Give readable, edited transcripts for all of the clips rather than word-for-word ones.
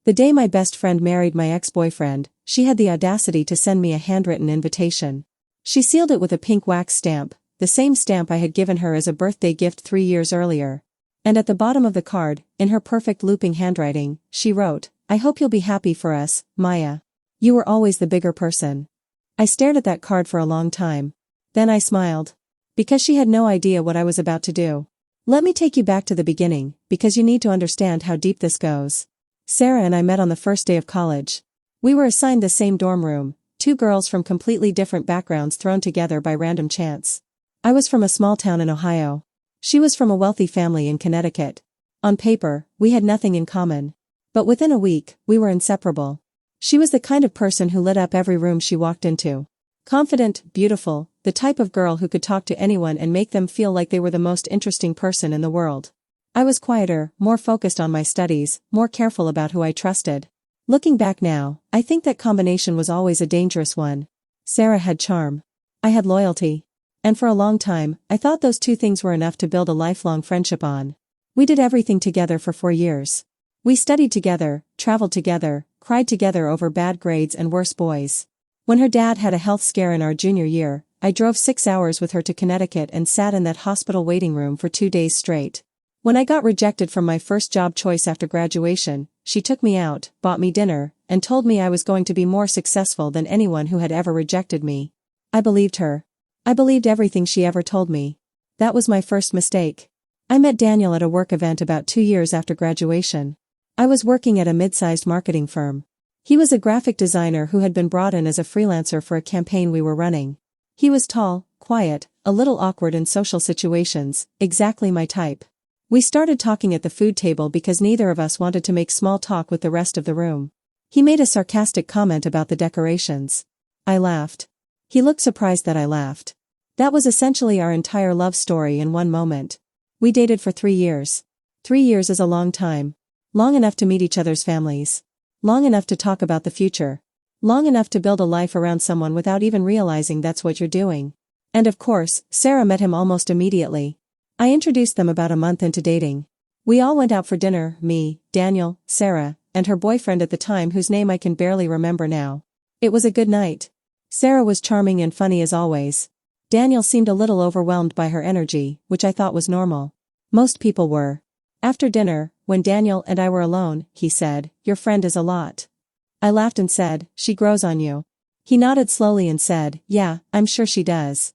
The day my best friend married my ex-boyfriend, she had the audacity to send me a handwritten invitation. She sealed it with a pink wax stamp, the same stamp I had given her as a birthday gift 3 years earlier. And at the bottom of the card, in her perfect looping handwriting, she wrote, "I hope you'll be happy for us, Maya. You were always the bigger person." I stared at that card for a long time. Then I smiled. Because she had no idea what I was about to do. Let me take you back to the beginning, because you need to understand how deep this goes. Sarah and I met on the first day of college. We were assigned the same dorm room, two girls from completely different backgrounds thrown together by random chance. I was from a small town in Ohio. She was from a wealthy family in Connecticut. On paper, we had nothing in common. But within a week, we were inseparable. She was the kind of person who lit up every room she walked into. Confident, beautiful, the type of girl who could talk to anyone and make them feel like they were the most interesting person in the world. I was quieter, more focused on my studies, more careful about who I trusted. Looking back now, I think that combination was always a dangerous one. Sarah had charm. I had loyalty. And for a long time, I thought those two things were enough to build a lifelong friendship on. We did everything together for 4 years. We studied together, traveled together, cried together over bad grades and worse boys. When her dad had a health scare in our junior year, I drove 6 hours with her to Connecticut and sat in that hospital waiting room for 2 days straight. When I got rejected from my first job choice after graduation, she took me out, bought me dinner, and told me I was going to be more successful than anyone who had ever rejected me. I believed her. I believed everything she ever told me. That was my first mistake. I met Daniel at a work event about 2 years after graduation. I was working at a mid-sized marketing firm. He was a graphic designer who had been brought in as a freelancer for a campaign we were running. He was tall, quiet, a little awkward in social situations, exactly my type. We started talking at the food table because neither of us wanted to make small talk with the rest of the room. He made a sarcastic comment about the decorations. I laughed. He looked surprised that I laughed. That was essentially our entire love story in one moment. We dated for 3 years. 3 years is a long time. Long enough to meet each other's families. Long enough to talk about the future. Long enough to build a life around someone without even realizing that's what you're doing. And of course, Sarah met him almost immediately. I introduced them about a month into dating. We all went out for dinner, me, Daniel, Sarah, and her boyfriend at the time whose name I can barely remember now. It was a good night. Sarah was charming and funny as always. Daniel seemed a little overwhelmed by her energy, which I thought was normal. Most people were. After dinner, when Daniel and I were alone, he said, "Your friend is a lot." I laughed and said, "She grows on you." He nodded slowly and said, "Yeah, I'm sure she does."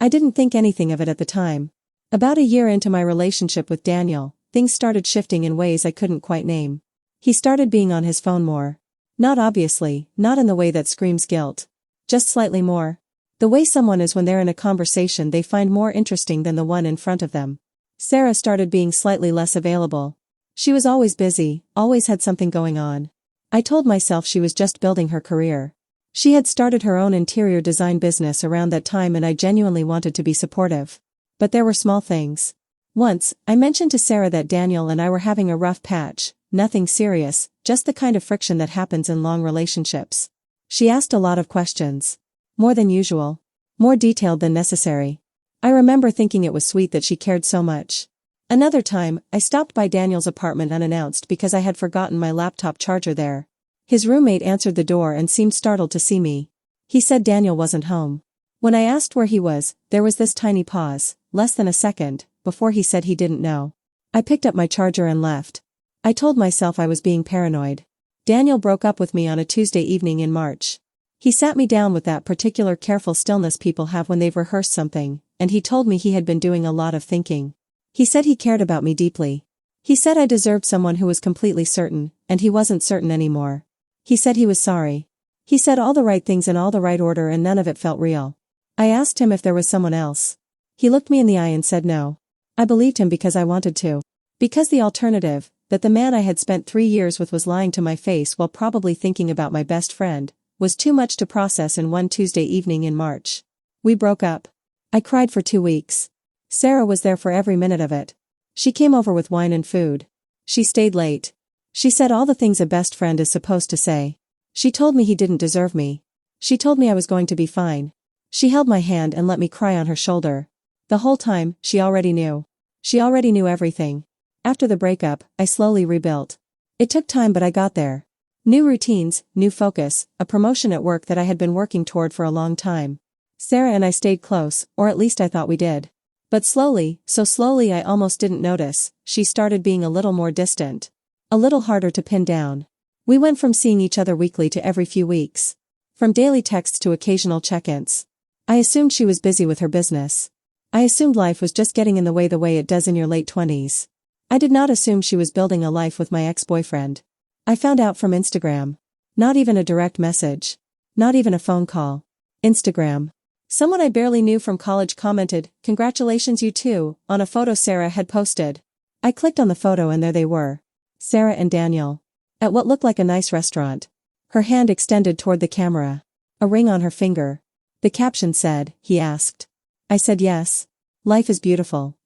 I didn't think anything of it at the time. About a year into my relationship with Daniel, things started shifting in ways I couldn't quite name. He started being on his phone more. Not obviously, not in the way that screams guilt. Just slightly more. The way someone is when they're in a conversation they find more interesting than the one in front of them. Sarah started being slightly less available. She was always busy, always had something going on. I told myself she was just building her career. She had started her own interior design business around that time and I genuinely wanted to be supportive. But there were small things. Once, I mentioned to Sarah that Daniel and I were having a rough patch, nothing serious, just the kind of friction that happens in long relationships. She asked a lot of questions. More than usual. More detailed than necessary. I remember thinking it was sweet that she cared so much. Another time, I stopped by Daniel's apartment unannounced because I had forgotten my laptop charger there. His roommate answered the door and seemed startled to see me. He said Daniel wasn't home. When I asked where he was, there was this tiny pause, less than a second, before he said he didn't know. I picked up my charger and left. I told myself I was being paranoid. Daniel broke up with me on a Tuesday evening in March. He sat me down with that particular careful stillness people have when they've rehearsed something, and he told me he had been doing a lot of thinking. He said he cared about me deeply. He said I deserved someone who was completely certain, and he wasn't certain anymore. He said he was sorry. He said all the right things in all the right order and none of it felt real. I asked him if there was someone else. He looked me in the eye and said no. I believed him because I wanted to. Because the alternative, that the man I had spent 3 years with was lying to my face while probably thinking about my best friend, was too much to process in one Tuesday evening in March. We broke up. I cried for 2 weeks. Sarah was there for every minute of it. She came over with wine and food. She stayed late. She said all the things a best friend is supposed to say. She told me he didn't deserve me. She told me I was going to be fine. She held my hand and let me cry on her shoulder. The whole time, she already knew. She already knew everything. After the breakup, I slowly rebuilt. It took time but I got there. New routines, new focus, a promotion at work that I had been working toward for a long time. Sarah and I stayed close, or at least I thought we did. But slowly, so slowly I almost didn't notice, she started being a little more distant. A little harder to pin down. We went from seeing each other weekly to every few weeks. From daily texts to occasional check-ins. I assumed she was busy with her business. I assumed life was just getting in the way it does in your late 20s. I did not assume she was building a life with my ex-boyfriend. I found out from Instagram. Not even a direct message. Not even a phone call. Instagram. Someone I barely knew from college commented, "Congratulations you too," on a photo Sarah had posted. I clicked on the photo and there they were. Sarah and Daniel. At what looked like a nice restaurant. Her hand extended toward the camera. A ring on her finger. The caption said, "He asked." I said yes. Life is beautiful.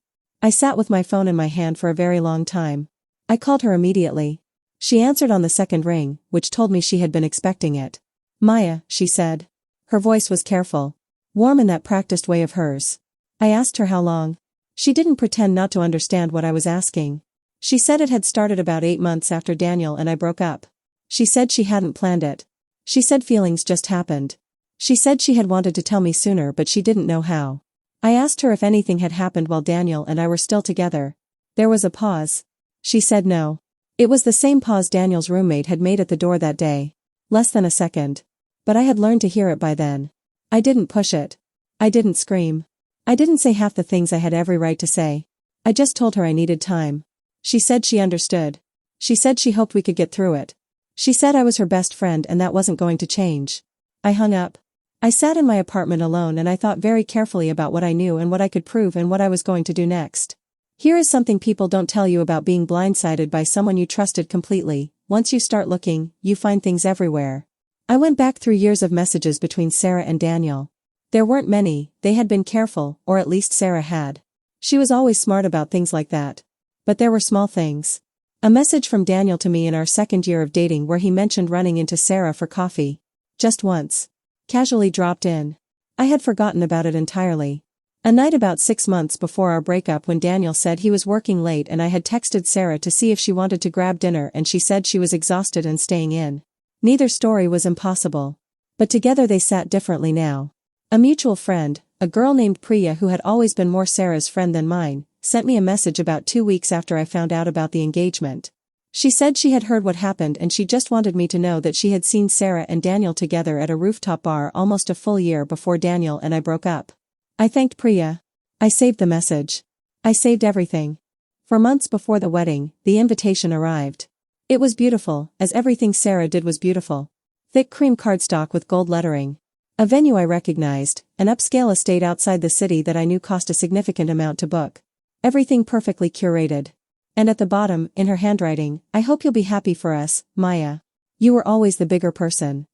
I sat with my phone in my hand for a very long time. I called her immediately. She answered on the second ring, which told me she had been expecting it. "Maya," she said. Her voice was careful. Warm in that practiced way of hers. I asked her how long. She didn't pretend not to understand what I was asking. She said it had started about 8 months after Daniel and I broke up. She said she hadn't planned it. She said feelings just happened. She said she had wanted to tell me sooner but she didn't know how. I asked her if anything had happened while Daniel and I were still together. There was a pause. She said no. It was the same pause Daniel's roommate had made at the door that day. Less than a second. But I had learned to hear it by then. I didn't push it. I didn't scream. I didn't say half the things I had every right to say. I just told her I needed time. She said she understood. She said she hoped we could get through it. She said I was her best friend and that wasn't going to change. I hung up. I sat in my apartment alone and I thought very carefully about what I knew and what I could prove and what I was going to do next. Here is something people don't tell you about being blindsided by someone you trusted completely. Once you start looking, you find things everywhere. I went back through years of messages between Sarah and Daniel. There weren't many, they had been careful, or at least Sarah had. She was always smart about things like that. But there were small things. A message from Daniel to me in our second year of dating where he mentioned running into Sarah for coffee. Just once. Casually dropped in. I had forgotten about it entirely. A night about 6 months before our breakup when Daniel said he was working late and I had texted Sarah to see if she wanted to grab dinner and she said she was exhausted and staying in. Neither story was impossible. But together they sat differently now. A mutual friend, a girl named Priya who had always been more Sarah's friend than mine, sent me a message about 2 weeks after I found out about the engagement. She said she had heard what happened and she just wanted me to know that she had seen Sarah and Daniel together at a rooftop bar almost a full year before Daniel and I broke up. I thanked Priya. I saved the message. I saved everything. For months before the wedding, the invitation arrived. It was beautiful, as everything Sarah did was beautiful. Thick cream cardstock with gold lettering. A venue I recognized, an upscale estate outside the city that I knew cost a significant amount to book. Everything perfectly curated. And at the bottom, in her handwriting, "I hope you'll be happy for us, Maya. You were always the bigger person."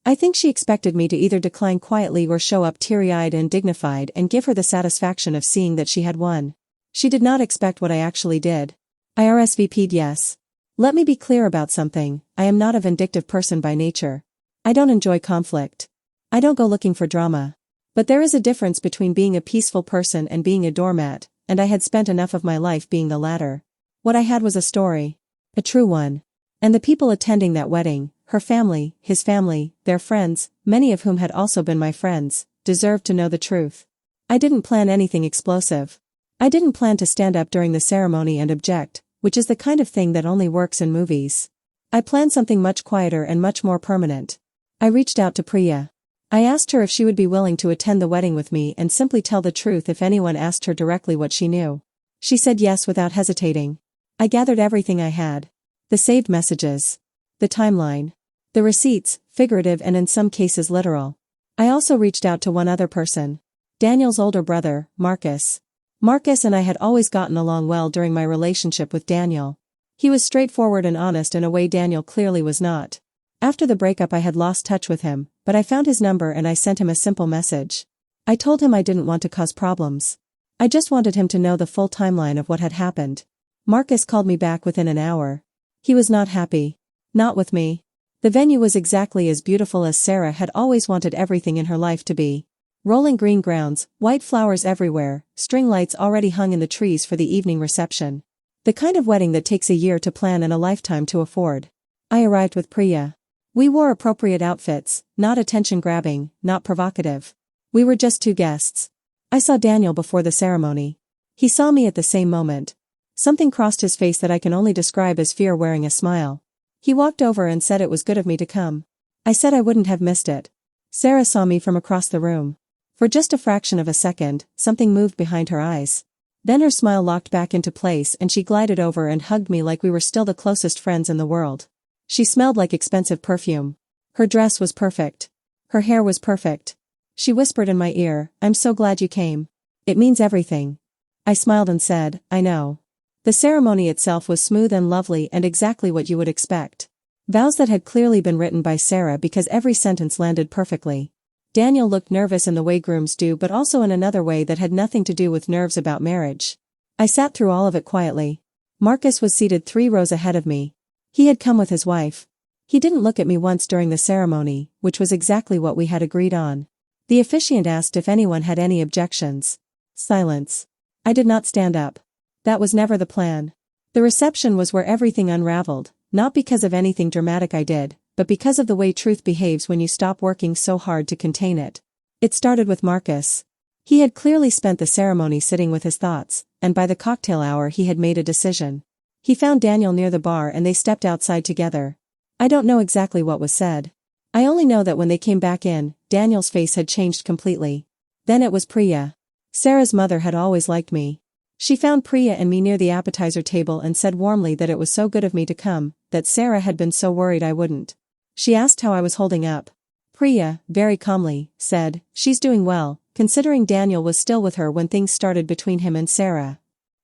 I think she expected me to either decline quietly or show up teary-eyed and dignified and give her the satisfaction of seeing that she had won. She did not expect what I actually did. I RSVP'd yes. Let me be clear about something, I am not a vindictive person by nature. I don't enjoy conflict. I don't go looking for drama. But there is a difference between being a peaceful person and being a doormat, and I had spent enough of my life being the latter. What I had was a story. A true one. And the people attending that wedding, her family, his family, their friends, many of whom had also been my friends, deserved to know the truth. I didn't plan anything explosive. I didn't plan to stand up during the ceremony and object, which is the kind of thing that only works in movies. I planned something much quieter and much more permanent. I reached out to Priya. I asked her if she would be willing to attend the wedding with me and simply tell the truth if anyone asked her directly what she knew. She said yes without hesitating. I gathered everything I had. The saved messages. The timeline. The receipts, figurative and in some cases literal. I also reached out to one other person. Daniel's older brother, Marcus. Marcus and I had always gotten along well during my relationship with Daniel. He was straightforward and honest in a way Daniel clearly was not. After the breakup I had lost touch with him, but I found his number and I sent him a simple message. I told him I didn't want to cause problems. I just wanted him to know the full timeline of what had happened. Marcus called me back within an hour. He was not happy. Not with me. The venue was exactly as beautiful as Sarah had always wanted everything in her life to be. Rolling green grounds, white flowers everywhere, string lights already hung in the trees for the evening reception. The kind of wedding that takes a year to plan and a lifetime to afford. I arrived with Priya. We wore appropriate outfits, not attention-grabbing, not provocative. We were just two guests. I saw Daniel before the ceremony. He saw me at the same moment. Something crossed his face that I can only describe as fear wearing a smile. He walked over and said it was good of me to come. I said I wouldn't have missed it. Sarah saw me from across the room. For just a fraction of a second, something moved behind her eyes. Then her smile locked back into place and she glided over and hugged me like we were still the closest friends in the world. She smelled like expensive perfume. Her dress was perfect. Her hair was perfect. She whispered in my ear, "I'm so glad you came. It means everything." I smiled and said, "I know." The ceremony itself was smooth and lovely and exactly what you would expect. Vows that had clearly been written by Sarah because every sentence landed perfectly. Daniel looked nervous in the way grooms do, but also in another way that had nothing to do with nerves about marriage. I sat through all of it quietly. Marcus was seated 3 rows ahead of me. He had come with his wife. He didn't look at me once during the ceremony, which was exactly what we had agreed on. The officiant asked if anyone had any objections. Silence. I did not stand up. That was never the plan. The reception was where everything unraveled, not because of anything dramatic I did, but because of the way truth behaves when you stop working so hard to contain it. It started with Marcus. He had clearly spent the ceremony sitting with his thoughts, and by the cocktail hour he had made a decision. He found Daniel near the bar and they stepped outside together. I don't know exactly what was said. I only know that when they came back in, Daniel's face had changed completely. Then it was Priya. Sarah's mother had always liked me. She found Priya and me near the appetizer table and said warmly that it was so good of me to come, that Sarah had been so worried I wouldn't. She asked how I was holding up. Priya, very calmly, said, "She's doing well, considering Daniel was still with her when things started between him and Sarah."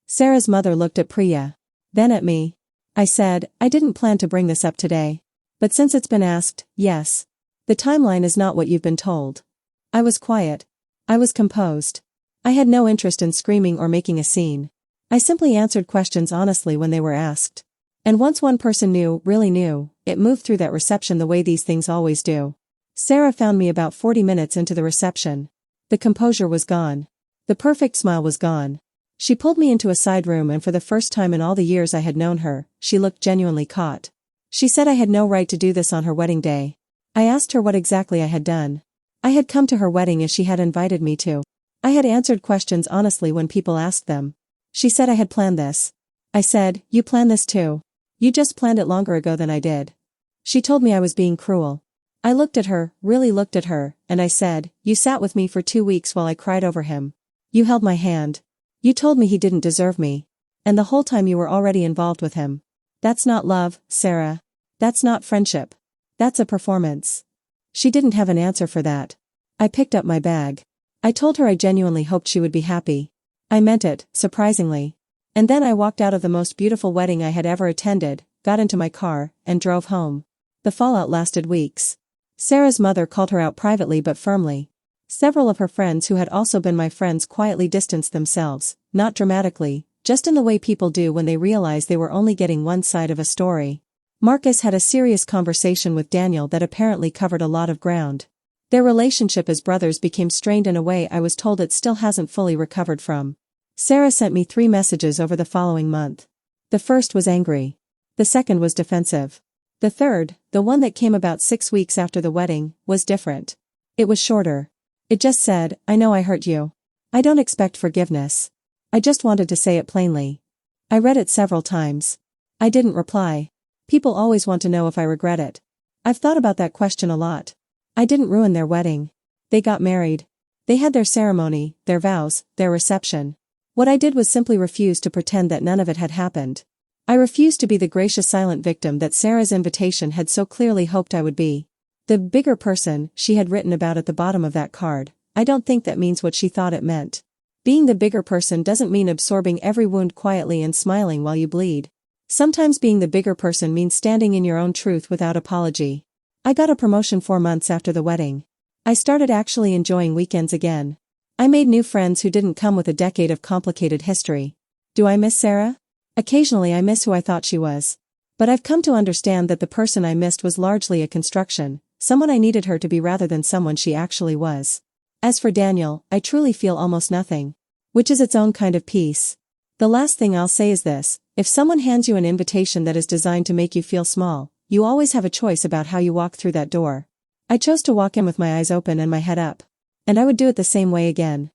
Sarah's mother looked at Priya. Then at me. I said, "I didn't plan to bring this up today. But since it's been asked, yes. The timeline is not what you've been told." I was quiet. I was composed. I had no interest in screaming or making a scene. I simply answered questions honestly when they were asked. And once one person knew, really knew, it moved through that reception the way these things always do. Sarah found me about 40 minutes into the reception. The composure was gone. The perfect smile was gone. She pulled me into a side room and for the first time in all the years I had known her, she looked genuinely caught. She said I had no right to do this on her wedding day. I asked her what exactly I had done. I had come to her wedding as she had invited me to. I had answered questions honestly when people asked them. She said I had planned this. I said, "You planned this too. You just planned it longer ago than I did." She told me I was being cruel. I looked at her, really looked at her, and I said, "You sat with me for 2 weeks while I cried over him. You held my hand. You told me he didn't deserve me. And the whole time you were already involved with him. That's not love, Sarah. That's not friendship. That's a performance." She didn't have an answer for that. I picked up my bag. I told her I genuinely hoped she would be happy. I meant it, surprisingly. And then I walked out of the most beautiful wedding I had ever attended, got into my car, and drove home. The fallout lasted weeks. Sarah's mother called her out privately but firmly. Several of her friends who had also been my friends quietly distanced themselves, not dramatically, just in the way people do when they realize they were only getting one side of a story. Marcus had a serious conversation with Daniel that apparently covered a lot of ground. Their relationship as brothers became strained in a way I was told it still hasn't fully recovered from. Sarah sent me 3 messages over the following month. The first was angry. The second was defensive. The third, the one that came about 6 weeks after the wedding, was different. It was shorter. It just said, "I know I hurt you. I don't expect forgiveness. I just wanted to say it plainly." I read it several times. I didn't reply. People always want to know if I regret it. I've thought about that question a lot. I didn't ruin their wedding. They got married. They had their ceremony, their vows, their reception. What I did was simply refuse to pretend that none of it had happened. I refused to be the gracious silent victim that Sarah's invitation had so clearly hoped I would be. The bigger person she had written about at the bottom of that card, I don't think that means what she thought it meant. Being the bigger person doesn't mean absorbing every wound quietly and smiling while you bleed. Sometimes being the bigger person means standing in your own truth without apology. I got a promotion 4 months after the wedding. I started actually enjoying weekends again. I made new friends who didn't come with a decade of complicated history. Do I miss Sarah? Occasionally I miss who I thought she was. But I've come to understand that the person I missed was largely a construction, someone I needed her to be rather than someone she actually was. As for Daniel, I truly feel almost nothing. Which is its own kind of peace. The last thing I'll say is this: if someone hands you an invitation that is designed to make you feel small, You always have a choice about how you walk through that door. I chose to walk in with my eyes open and my head up. And I would do it the same way again.